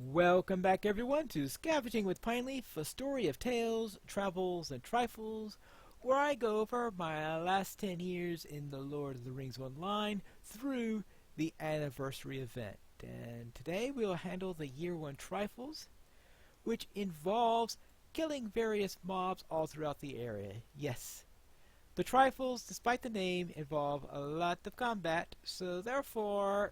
Welcome back everyone to Scavenging with Pineleaf, a story of tales, travels, and trifles, where I go over my last 10 years in the Lord of the Rings Online through the anniversary event. And today we'll handle the Year 1 Trifles, which involves killing various mobs all throughout the area. Yes, the Trifles, despite the name, involve a lot of combat, so therefore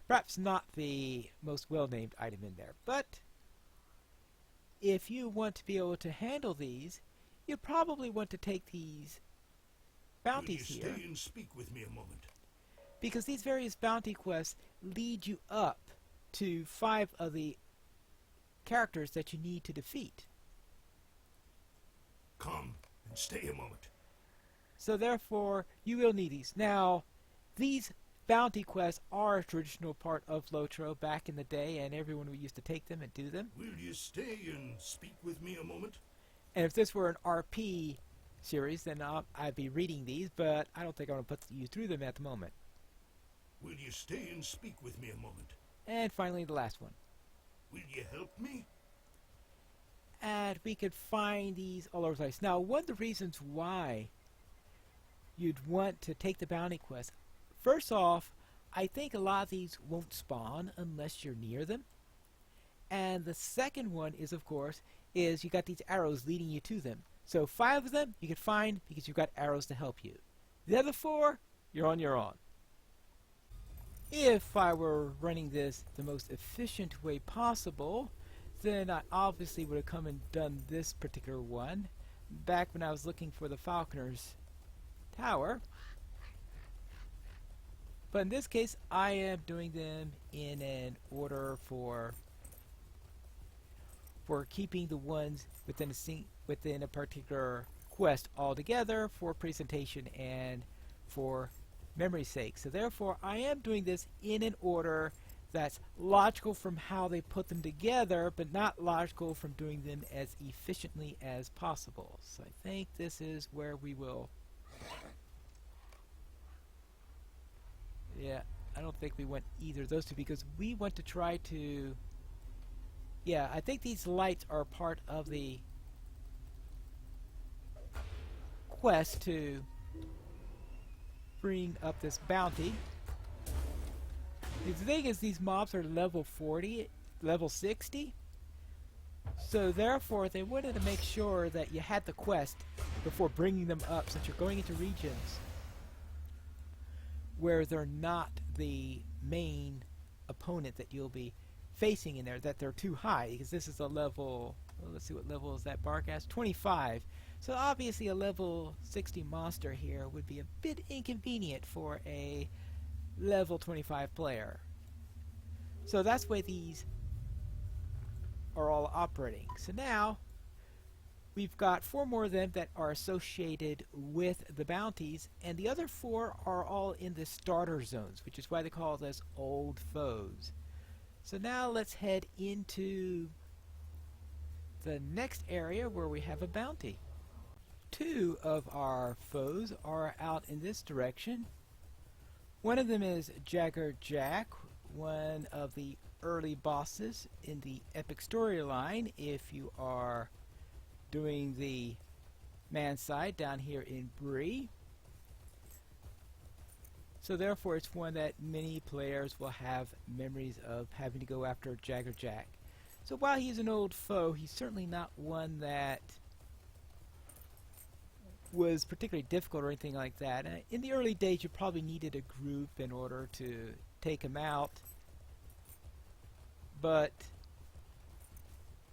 perhaps not the most well-named item in there, but if you want to be able to handle these, you probably want to take these bounties here. Will you stay and speak with me a moment? Because these various bounty quests lead you up to 5 of the characters that you need to defeat. Come and stay a moment. So therefore, you will need these. Now, these bounty quests are a traditional part of LOTRO back in the day, and everyone used to take them and do them. Will you stay and speak with me a moment? And if this were an RP series, then I'd be reading these, but I don't think I want to put you through them at the moment. Will you stay and speak with me a moment? And finally, the last one. Will you help me? And we could find these all over the place. Now, one of the reasons why you'd want to take the bounty quest, first off, I think a lot of these won't spawn unless you're near them. And the second one is, of course, is you got these arrows leading you to them. So 5 of them you can find because you've got arrows to help you. The other 4, you're on your own. If I were running this the most efficient way possible, then I obviously would have come and done this particular one back when I was looking for the Falconer's Tower. But in this case, I am doing them in an order for keeping the ones within a particular quest all together for presentation and for memory's sake. So therefore, I am doing this in an order that's logical from how they put them together, but not logical from doing them as efficiently as possible. So I think this is where we will. Yeah, I don't think we want either of those two because we want to try to... Yeah, I think these lights are part of the quest to bring up this bounty. The thing is, these mobs are level 40, level 60. So therefore, they wanted to make sure that you had the quest before bringing them up, since you're going into regions where they're not the main opponent that you'll be facing in there, that they're too high, because this is a level, well, let's see what level is that Barkas, 25. So obviously a level 60 monster here would be a bit inconvenient for a level 25 player. So that's why these are all operating. So now we've got 4 more of them that are associated with the bounties, and the other 4 are all in the starter zones, which is why they call this old foes. So now let's head into the next area where we have a bounty. 2 of our foes are out in this direction. One of them is Jagger Jack, one of the early bosses in the epic storyline if you are doing the man side down here in Bree. So therefore it's one that many players will have memories of having to go after Jagger Jack. So while he's an old foe, he's certainly not one that was particularly difficult or anything like that. In the early days you probably needed a group in order to take him out. But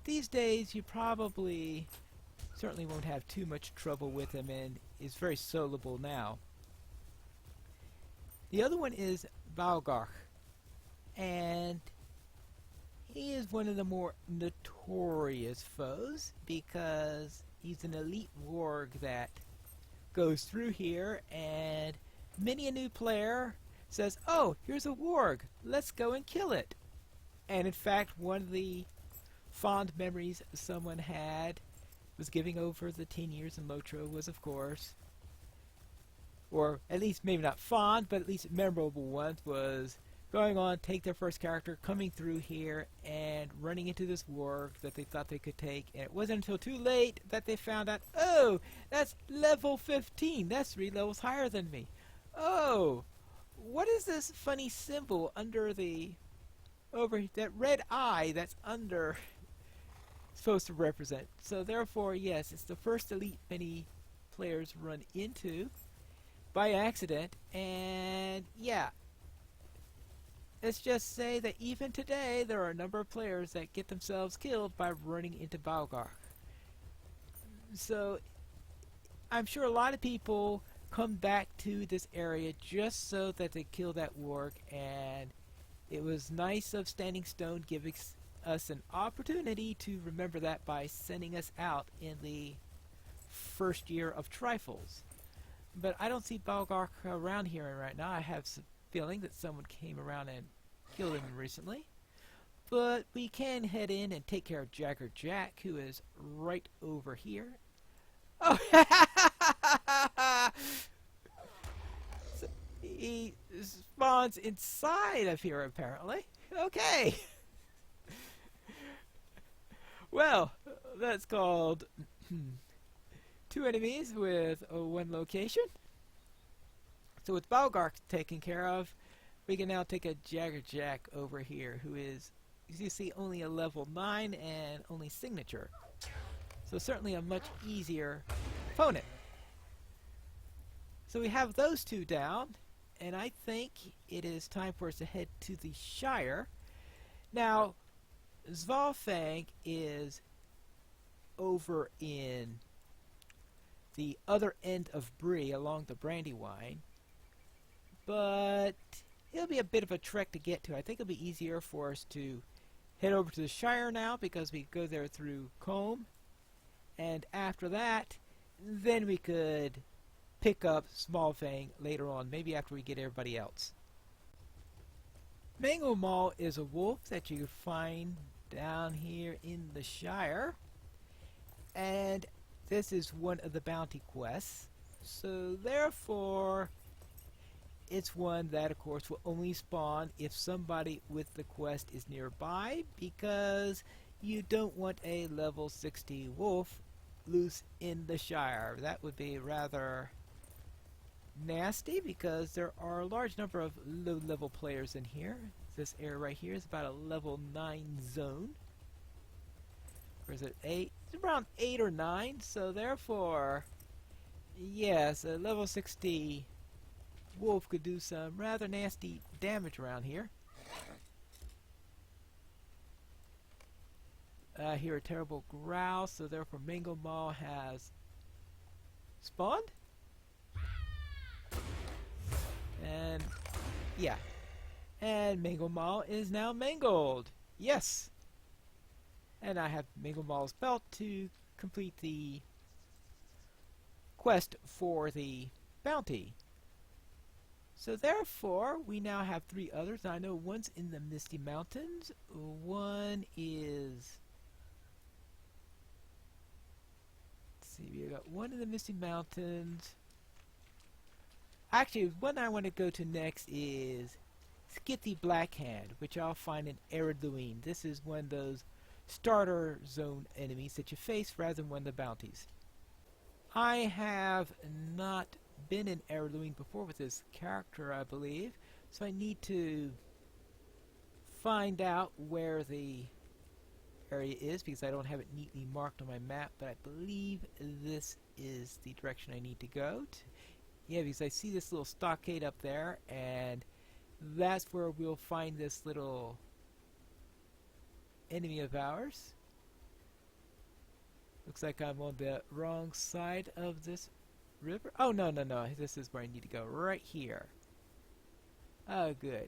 these days you probably certainly won't have too much trouble with him, and is very soloable now. The other one is Valgarch, and he is one of the more notorious foes because he's an elite warg that goes through here, and many a new player says, oh, here's a warg, let's go and kill it. And in fact, one of the fond memories someone had was giving over the 10 years in LOTRO was, of course, or at least maybe not fond, but at least memorable ones, was going on, take their first character, coming through here, and running into this warg that they thought they could take. And it wasn't until too late that they found out, oh, that's level 15. That's 3 levels higher than me. Oh, what is this funny symbol under the, over that red eye that's under, supposed to represent? So therefore, yes, it's the first elite many players run into by accident. And yeah, let's just say that even today there are a number of players that get themselves killed by running into Balgar. So I'm sure a lot of people come back to this area just so that they kill that warg, and it was nice of Standing Stone giving us an opportunity to remember that by sending us out in the first year of Trifles. But I don't see Balgar around here right now. I have some feeling that someone came around and killed him recently. But we can head in and take care of Jagger Jack, who is right over here. Oh, so he spawns inside of here, apparently. Okay. Well, that's called 2 enemies with 1 location. So with Balgar taken care of, we can now take a Jagger Jack over here, who is, as you see, only a level 9 and only signature. So certainly a much easier opponent. So we have those 2 down, and I think it is time for us to head to the Shire. Now, Zvalfang is over in the other end of Bree along the Brandywine, but it'll be a bit of a trek to get to. I think it'll be easier for us to head over to the Shire now because we go there through Combe, and after that, then we could pick up Smallfang later on, maybe after we get everybody else. Mango Mall is a wolf that you find down here in the Shire, and this is one of the bounty quests, so therefore it's one that of course will only spawn if somebody with the quest is nearby, because you don't want a level 60 wolf loose in the Shire. That would be rather nasty because there are a large number of low level players in here. This area right here is about a level 9 zone. Or is it 8? It's around 8 or 9, so therefore, yes, a level 60 wolf could do some rather nasty damage around here. I hear a terrible growl, so therefore Mango Mall has spawned. And yeah, and Mango Mall is now mangled. Yes. And I have Mango Mall's belt to complete the quest for the bounty. So therefore, we now have 3 others. Now I know one's in the Misty Mountains. One is... let's see, we got one in the Misty Mountains. Actually, one I want to go to next is Skithy Blackhand, which I'll find in Eriduin. This is one of those starter zone enemies that you face rather than one of the bounties. I have not been in Eriduin before with this character, I believe, so I need to find out where the area is because I don't have it neatly marked on my map, but I believe this is the direction I need to go to. Yeah, because I see this little stockade up there, and that's where we'll find this little enemy of ours. Looks like I'm on the wrong side of this river. Oh, no. This is where I need to go. Right here. Oh, good.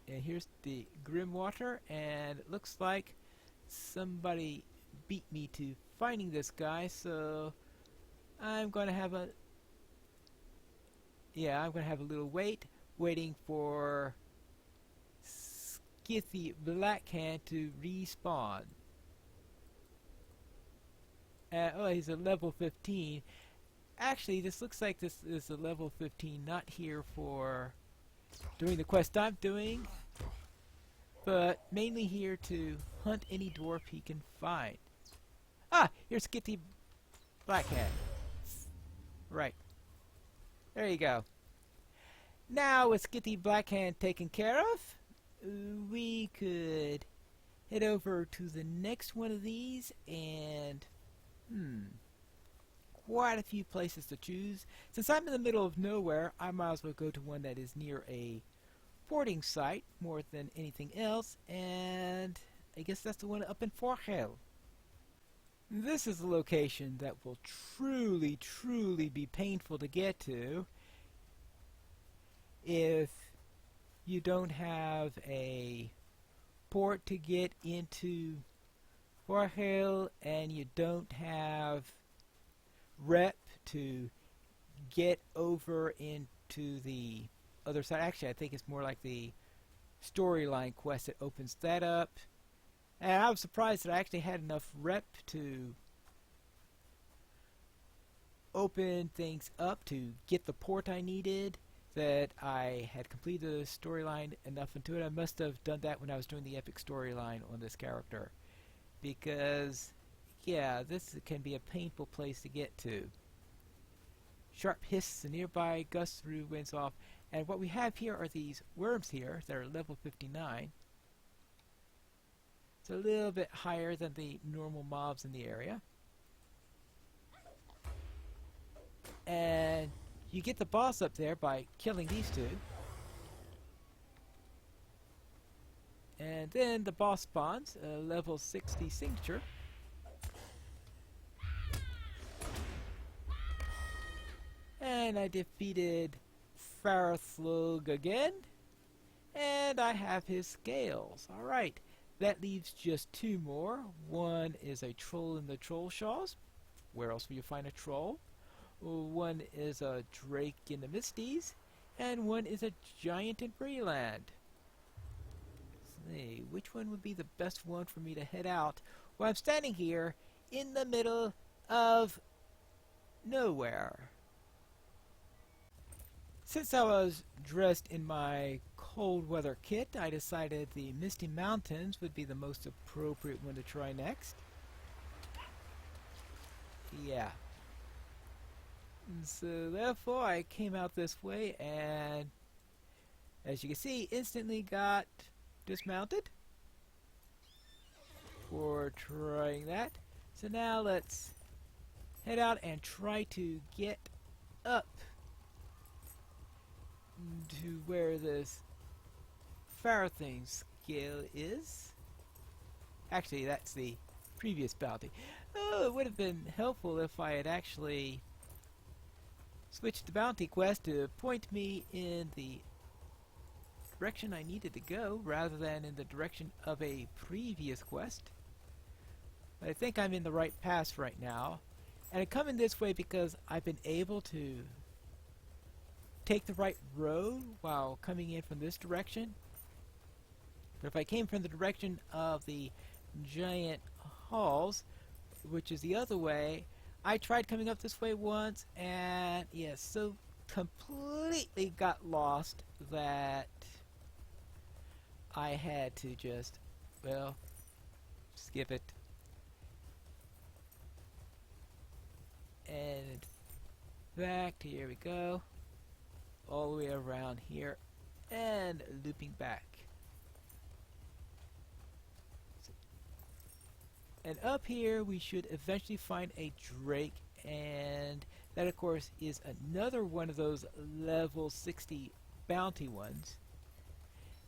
And here's the Grimwater, and it looks like somebody beat me to finding this guy, so I'm going to have a... yeah, I'm going to have a little waiting for Skithy Blackhand to respawn. Oh, he's a level 15. Actually, this looks like this is a level 15, not here for doing the quest I'm doing, but mainly here to hunt any dwarf he can find. Ah, here's Skitty Blackhand. Right. There you go. Now with Skitty Blackhand taken care of, we could head over to the next one of these and quite a few places to choose. Since I'm in the middle of nowhere, I might as well go to one that is near a porting site more than anything else, and I guess that's the one up in Forgel. This is a location that will truly be painful to get to if you don't have a port to get into Forgel and you don't have rep to get over into the other side. Actually, I think it's more like the storyline quest that opens that up. And I was surprised that I actually had enough rep to open things up to get the port I needed, that I had completed the storyline enough into it. I must have done that when I was doing the epic storyline on this character. Because, yeah, this can be a painful place to get to. Sharp hiss, a nearby gust through winds off. And what we have here are these worms here that are level 59. It's a little bit higher than the normal mobs in the area. And you get the boss up there by killing these two. And then the boss spawns, a level 60 signature. And I defeated Farathlug again. And I have his scales. Alright, that leaves just two more. One is a troll in the troll shaws. Where else will you find a troll? One is a drake in the Misties. And one is a giant in Breland. Let's see, which one would be the best one for me to head out? Well, I'm standing here in the middle of nowhere. Since I was dressed in my cold weather kit, I decided the Misty Mountains would be the most appropriate one to try next. Yeah. And so therefore I came out this way and, as you can see, instantly got dismounted for trying that. So now let's head out and try to get up to where this Farathing scale is. Actually, that's the previous bounty. Oh, it would have been helpful if I had actually switched the bounty quest to point me in the direction I needed to go rather than in the direction of a previous quest. But I think I'm in the right path right now. And I come in this way because I've been able to take the right road while coming in from this direction. But if I came from the direction of the giant halls, which is the other way, I tried coming up this way once and yes, so completely got lost that I had to just, well, skip it. And back to, here we go, all the way around here and looping back. And up here we should eventually find a drake, and that of course is another one of those level 60 bounty ones.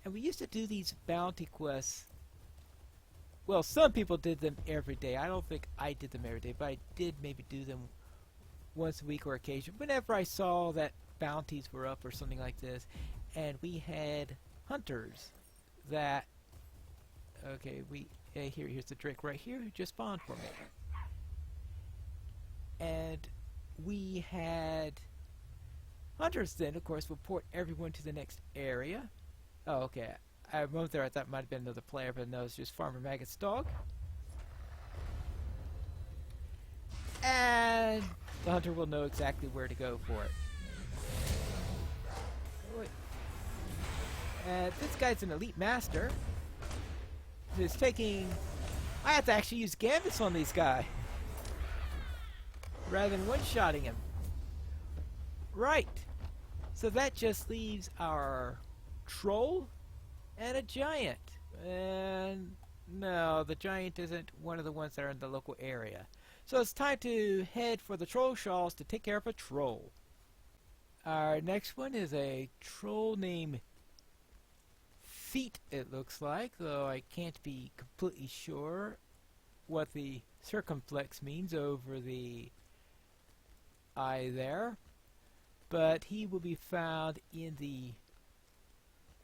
And we used to do these bounty quests, well, some people did them every day. I don't think I did them every day, but I did maybe do them once a week or occasion whenever I saw that bounties were up or something like this. And we had hunters that, okay, here's the drake right here who just spawned for me. And we had hunters then, of course, would port everyone to the next area. Oh, okay. I went there, I thought it might have been another player, but no, it's just Farmer Maggot's dog. And the hunter will know exactly where to go for it. Wait. This guy's an elite master. Who's taking... I have to actually use gambits on these guys rather than one-shotting him. Right. So that just leaves our troll and a giant. And no, the giant isn't one of the ones that are in the local area. So it's time to head for the troll shawls to take care of a troll. Our next one is a troll named Feet, it looks like, though I can't be completely sure what the circumflex means over the eye there. But he will be found in the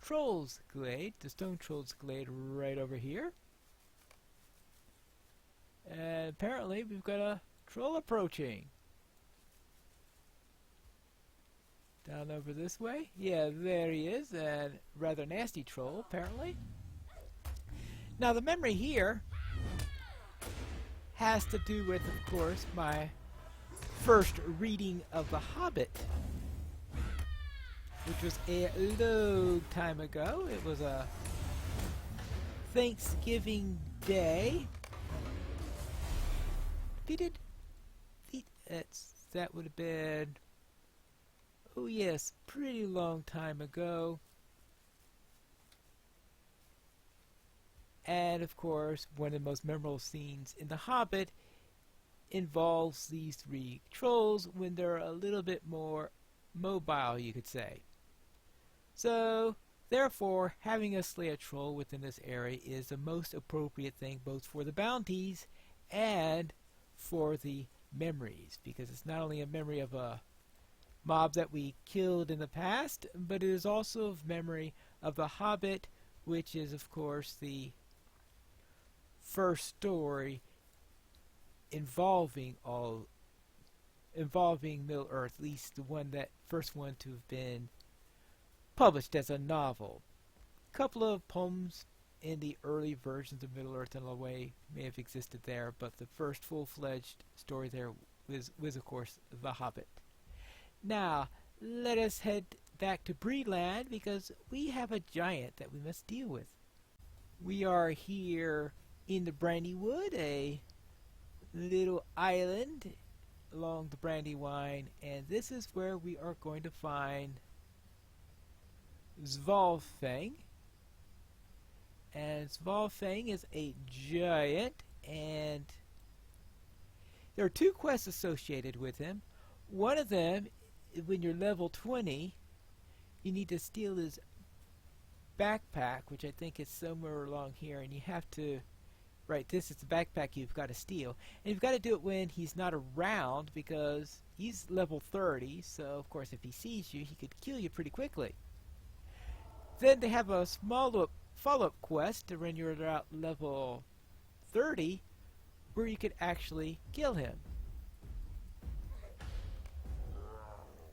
Trolls Glade, the Stone Trolls Glade right over here. And apparently we've got a troll approaching. Down over this way. Yeah, there he is. A rather nasty troll, apparently. Now the memory here has to do with, of course, my first reading of The Hobbit, which was a long time ago. It was a Thanksgiving Day. That would have been, oh yes, pretty long time ago. And of course, one of the most memorable scenes in The Hobbit involves these three trolls when they're a little bit more mobile, you could say. So, therefore, having us slay a troll within this area is the most appropriate thing, both for the bounties and for the memories, because it's not only a memory of a mob that we killed in the past, but it is also a memory of the Hobbit, which is, of course, the first story involving Middle-earth, at least the first one to have been published as a novel. A couple of poems in the early versions of Middle-earth in a way may have existed there, but the first full-fledged story there was of course The Hobbit. Now, let us head back to Breeland, because we have a giant that we must deal with. We are here in the Brandywood, a little island along the Brandywine, and this is where we are going to find Svalfang. And Svalfang is a giant, and there are two quests associated with him. One of them, when you're level 20, you need to steal his backpack, which I think is somewhere along here, and you have to... Right, this is the backpack you've got to steal. And you've got to do it when he's not around, because he's level 30, so of course if he sees you, he could kill you pretty quickly. Then they have a small follow-up quest to when you're at level 30, where you could actually kill him.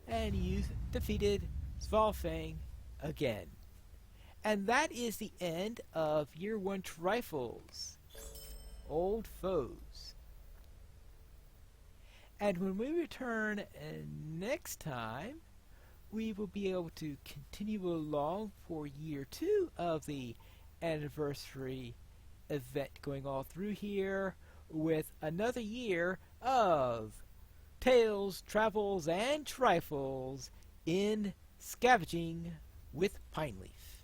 And you've defeated Svalfang again. And that is the end of Year 1 Trifles. Old Foes. And when we return next time, we will be able to continue along for Year 2 of the anniversary event going all through here with another year of Tales, Travels, and Trifles in Scavenging with Pineleaf.